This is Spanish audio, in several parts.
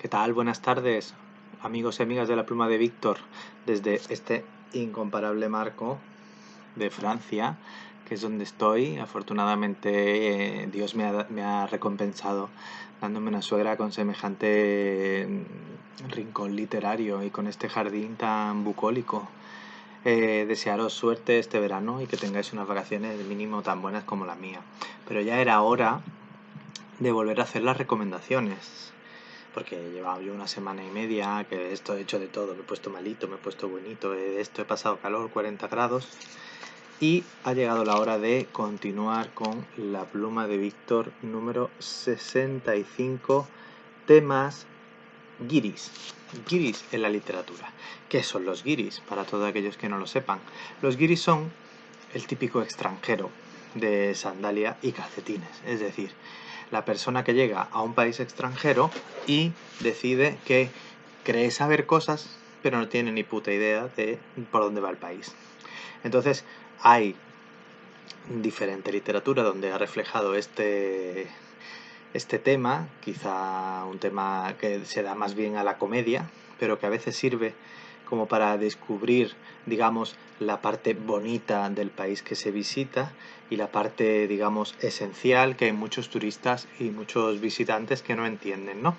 ¿Qué tal? Buenas tardes, amigos y amigas de la Pluma de Víctor, desde este incomparable marco de Francia, que es donde estoy. Afortunadamente, Dios me ha recompensado dándome una suegra con semejante rincón literario y con este jardín tan bucólico. Desearos suerte este verano y que tengáis unas vacaciones mínimo tan buenas como la mía. Pero ya era hora de volver a hacer las recomendaciones, porque llevaba yo una semana y media que esto he hecho de todo, me he puesto malito, me he puesto buenito, he pasado calor, 40 grados, y ha llegado la hora de continuar con la Pluma de Víctor número 65, temas guiris. Guiris en la literatura. ¿Qué son los guiris? Para todos aquellos que no lo sepan. Los guiris son el típico extranjero de sandalia y calcetines, es decir, la persona que llega a un país extranjero y decide que cree saber cosas, pero no tiene ni puta idea de por dónde va el país. Entonces, hay diferente literatura donde ha reflejado este tema, quizá un tema que se da más bien a la comedia, pero que a veces sirve como para descubrir, digamos, la parte bonita del país que se visita y la parte, digamos, esencial que hay muchos turistas y muchos visitantes que no entienden, ¿no?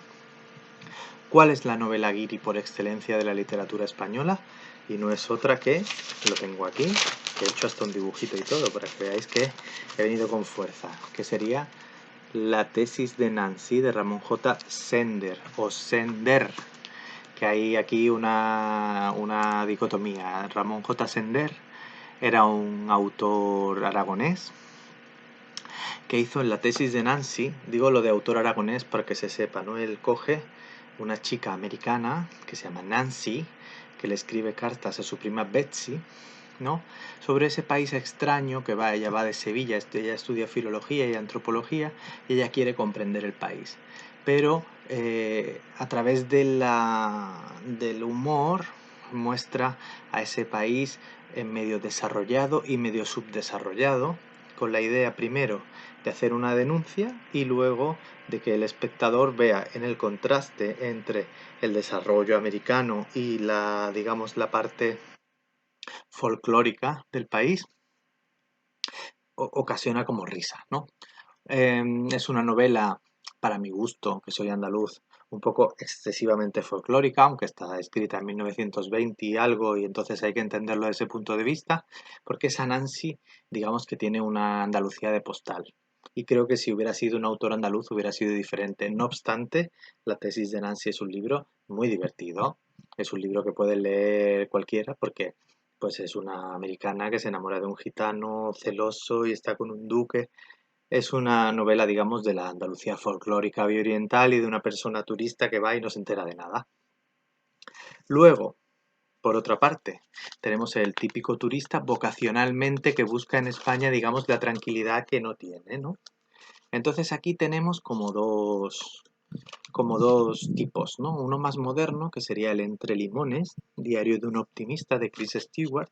¿Cuál es la novela guiri por excelencia de la literatura española? Y no es otra que, lo tengo aquí, que he hecho hasta un dibujito y todo, para que veáis que he venido con fuerza, que sería La tesis de Nancy de Ramón J. Sender, o Sender, que hay aquí una dicotomía. Ramón J. Sender era un autor aragonés que hizo en la tesis de Nancy, digo lo de autor aragonés para que se sepa, ¿no? Él coge una chica americana que se llama Nancy, que le escribe cartas a su prima Betsy, ¿no? Sobre ese país extraño que ella va de Sevilla, ella estudia filología y antropología y ella quiere comprender el país. Pero a través del humor muestra a ese país en medio desarrollado y medio subdesarrollado, con la idea primero de hacer una denuncia y luego de que el espectador vea en el contraste entre el desarrollo americano y digamos, la parte folclórica del país, ocasiona como risa, ¿no? Es una novela, para mi gusto, que soy andaluz, un poco excesivamente folclórica, aunque está escrita en 1920 y algo, y entonces hay que entenderlo desde ese punto de vista, porque esa Nancy, digamos que tiene una Andalucía de postal. Y creo que si hubiera sido un autor andaluz hubiera sido diferente. No obstante, la tesis de Nancy es un libro muy divertido. Es un libro que puede leer cualquiera porque pues es una americana que se enamora de un gitano celoso y está con un duque. Es una novela, digamos, de la Andalucía folclórica y oriental y de una persona turista que va y no se entera de nada. Luego, por otra parte, tenemos el típico turista vocacionalmente que busca en España, digamos, la tranquilidad que no tiene, ¿no? Entonces aquí tenemos como dos tipos, ¿no? Uno más moderno, que sería el Entre Limones, Diario de un optimista de Chris Stewart.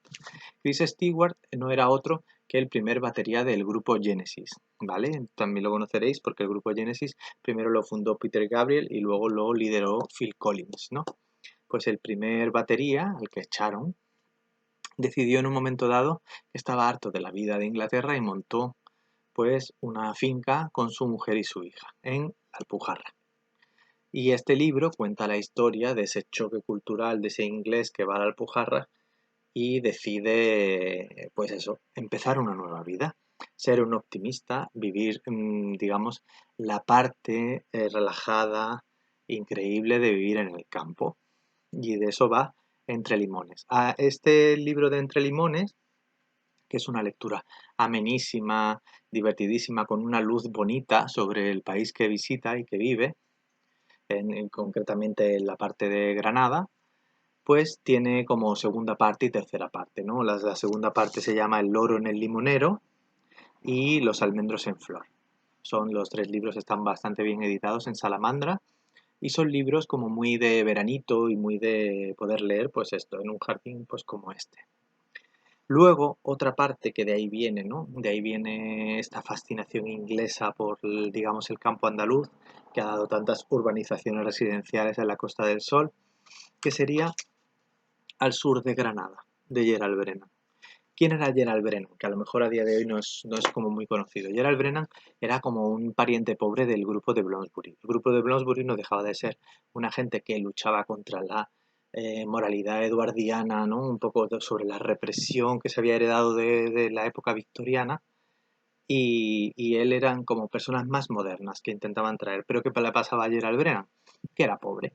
Chris Stewart no era otro que el primer batería del grupo Genesis, ¿vale? También lo conoceréis porque el grupo Genesis primero lo fundó Peter Gabriel y luego lo lideró Phil Collins, ¿no? Pues el primer batería, al que echaron, decidió en un momento dado que estaba harto de la vida de Inglaterra y montó pues una finca con su mujer y su hija en Alpujarra. Y este libro cuenta la historia de ese choque cultural de ese inglés que va a la Alpujarra y decide, pues eso, empezar una nueva vida, ser un optimista, vivir, digamos, la parte relajada, increíble de vivir en el campo. Y de eso va Entre Limones. A este libro de Entre Limones, que es una lectura amenísima, divertidísima, con una luz bonita sobre el país que visita y que vive, concretamente en la parte de Granada, pues tiene como segunda parte y tercera parte, ¿no? La segunda parte se llama El loro en el limonero y Los almendros en flor. Son los tres libros, están bastante bien editados en Salamandra y son libros como muy de veranito y muy de poder leer, pues esto, en un jardín pues como este. Luego, otra parte que de ahí viene, ¿no? De ahí viene esta fascinación inglesa por, digamos, el campo andaluz, que ha dado tantas urbanizaciones residenciales en la Costa del Sol, que sería al sur de Granada, de Gerald Brennan. ¿Quién era Gerald Brennan? Que a lo mejor a día de hoy no es como muy conocido. Gerald Brennan era como un pariente pobre del grupo de Bloomsbury. El grupo de Bloomsbury no dejaba de ser una gente que luchaba contra la moralidad eduardiana, ¿no? Un poco sobre la represión que se había heredado de la época victoriana. Y él eran como personas más modernas que intentaban traer. Pero ¿qué le pasaba a Gerald Brennan? Que era pobre,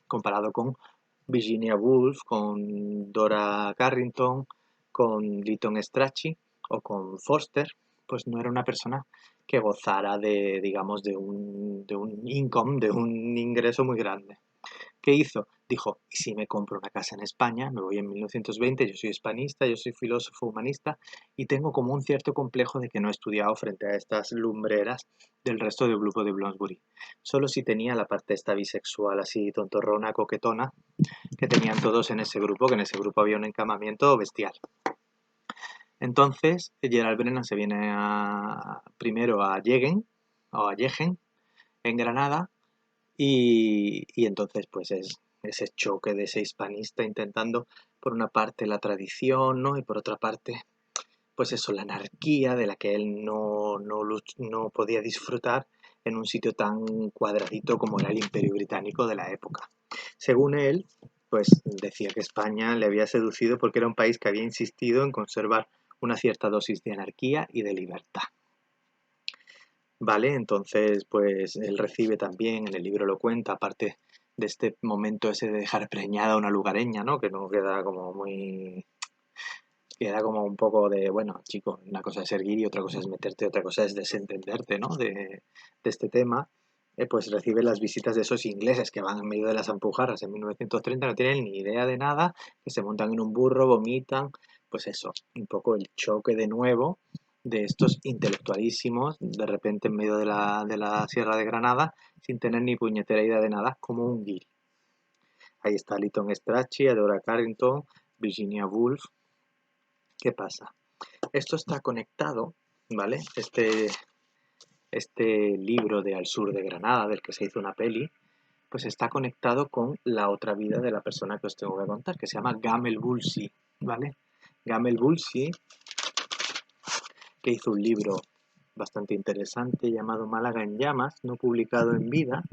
comparado con Virginia Woolf, con Dora Carrington, con Lytton Strachey o con Forster, pues no era una persona que gozara de, digamos, de un income, de un ingreso muy grande. ¿Qué hizo? Dijo, ¿y si me compro una casa en España? Me voy en 1920, yo soy hispanista, yo soy filósofo humanista y tengo como un cierto complejo de que no he estudiado frente a estas lumbreras del resto del grupo de Bloomsbury. Solo si tenía la parte esta bisexual así tontorrona, coquetona, que tenían todos en ese grupo, que en ese grupo había un encamamiento bestial. Entonces, Gerald Brennan se viene primero a Yegen, o a Yegen, en Granada, y entonces pues es ese choque de ese hispanista intentando por una parte la tradición, ¿no? Y por otra parte pues eso, la anarquía de la que él no podía disfrutar en un sitio tan cuadradito como era el Imperio Británico de la época. Según él, pues decía que España le había seducido porque era un país que había insistido en conservar una cierta dosis de anarquía y de libertad. Vale, entonces pues él recibe también, en el libro lo cuenta, aparte de este momento ese de dejar preñada a una lugareña, ¿no? Que no queda como muy... Queda como un poco de, bueno, chico, una cosa es ser guiri, otra cosa es meterte, otra cosa es desentenderte, ¿no? De este tema. Pues recibe las visitas de esos ingleses que van en medio de las Alpujarras en 1930, no tienen ni idea de nada, que se montan en un burro, vomitan, pues eso, un poco el choque de nuevo de estos intelectualísimos, de repente en medio de la Sierra de Granada, sin tener ni puñetera idea de nada, como un guiri. Ahí está Lytton Strachey, Dora Carrington, Virginia Woolf. ¿Qué pasa? Esto está conectado, ¿vale? Este libro de Al sur de Granada, del que se hizo una peli, pues está conectado con la otra vida de la persona que os tengo que contar, que se llama Gamel Bulsi, ¿vale? Gamel Bulsi, que hizo un libro bastante interesante llamado Málaga en llamas, no publicado en vida,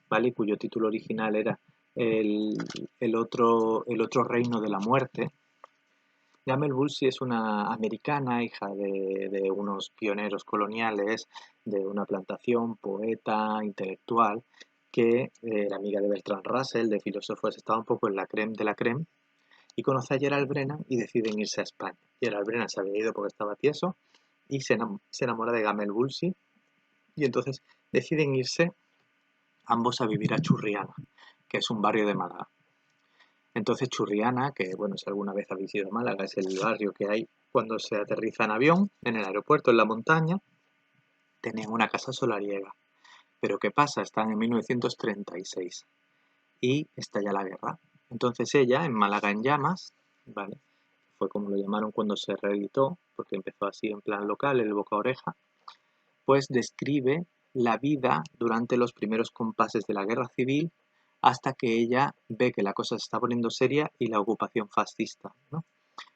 ¿vale? Cuyo título original era el otro reino de la muerte. Gamel Bulsi es una americana, hija de unos pioneros coloniales, de una plantación, poeta, intelectual, que era amiga de Bertrand Russell, de filósofos, estaba un poco en la creme de la creme, y conoce a Gerald Brennan y deciden irse a España. Gerald Brennan se había ido porque estaba tieso y se enamora de Gamel Bulsi, y entonces deciden irse ambos a vivir a Churriana, que es un barrio de Málaga. Entonces Churriana, que bueno, si alguna vez habéis ido a Málaga, es el barrio que hay cuando se aterriza en avión, en el aeropuerto, en la montaña, tenían una casa solariega. Pero ¿qué pasa? Están en 1936 y estalla la guerra. Entonces ella, en Málaga en llamas, ¿vale? Fue como lo llamaron cuando se reeditó, porque empezó así en plan local, el boca a oreja, pues describe la vida durante los primeros compases de la guerra civil hasta que ella ve que la cosa se está poniendo seria y la ocupación fascista, ¿no?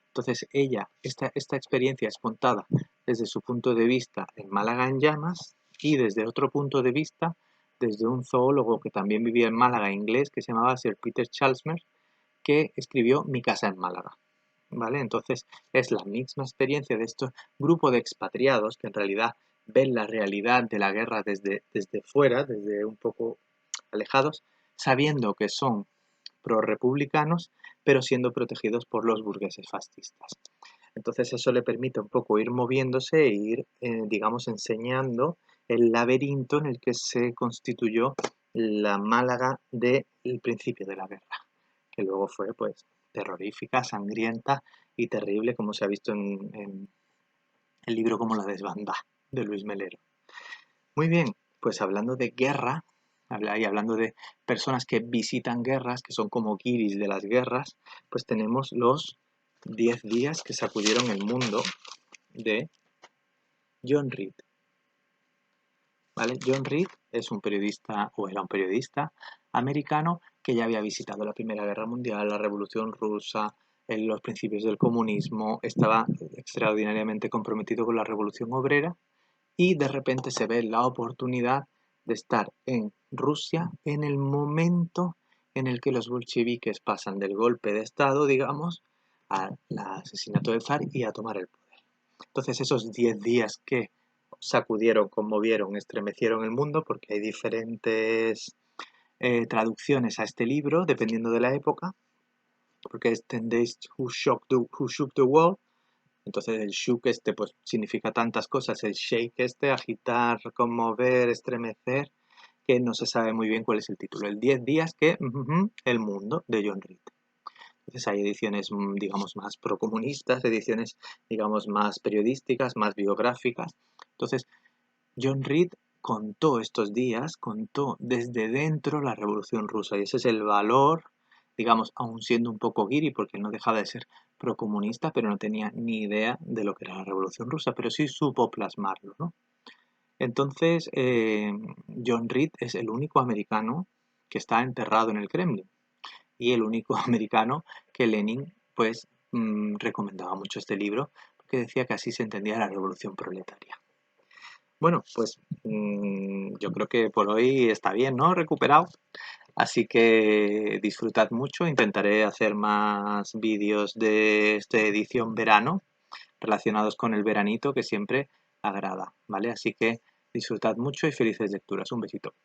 Entonces ella, esta experiencia es contada desde su punto de vista en Málaga en llamas y desde otro punto de vista desde un zoólogo que también vivía en Málaga inglés que se llamaba Sir Peter Chalmers, que escribió Mi casa en Málaga. ¿Vale? Entonces es la misma experiencia de este grupo de expatriados que en realidad ven la realidad de la guerra desde fuera, desde un poco alejados, sabiendo que son pro-republicanos, pero siendo protegidos por los burgueses fascistas. Entonces eso le permite un poco ir moviéndose e ir, digamos, enseñando el laberinto en el que se constituyó la Málaga del principio de la guerra, que luego fue pues terrorífica, sangrienta y terrible, como se ha visto en el libro como La desbandá de Luis Melero. Muy bien, pues hablando de guerra y hablando de personas que visitan guerras, que son como guiris de las guerras, pues tenemos los 10 días que sacudieron el mundo de John Reed. ¿Vale? John Reed es un periodista, o era un periodista americano que ya había visitado la Primera Guerra Mundial, la Revolución Rusa, en los principios del comunismo, estaba extraordinariamente comprometido con la Revolución Obrera y de repente se ve la oportunidad de estar en Rusia en el momento en el que los bolcheviques pasan del golpe de Estado, digamos, al asesinato del zar y a tomar el poder. Entonces esos 10 días que sacudieron, conmovieron, estremecieron el mundo, porque hay diferentes traducciones a este libro, dependiendo de la época, porque es 10 Days who shook the World. Entonces el shook este pues significa tantas cosas, el shake este, agitar, conmover, estremecer, que no se sabe muy bien cuál es el título. El 10 días que el mundo de John Reed. Entonces hay ediciones, digamos, más procomunistas, ediciones, digamos, más periodísticas, más biográficas. Entonces, John Reed contó estos días, contó desde dentro la Revolución Rusa y ese es el valor, digamos, aún siendo un poco guiri porque no dejaba de ser procomunista, pero no tenía ni idea de lo que era la Revolución Rusa, pero sí supo plasmarlo, ¿no? Entonces, John Reed es el único americano que está enterrado en el Kremlin y el único americano que Lenin, pues, recomendaba mucho este libro porque decía que así se entendía la revolución proletaria. Bueno, pues yo creo que por hoy está bien, ¿no? Recuperado. Así que disfrutad mucho. Intentaré hacer más vídeos de esta edición verano relacionados con el veranito que siempre agrada, ¿vale? Así que disfrutad mucho y felices lecturas. Un besito.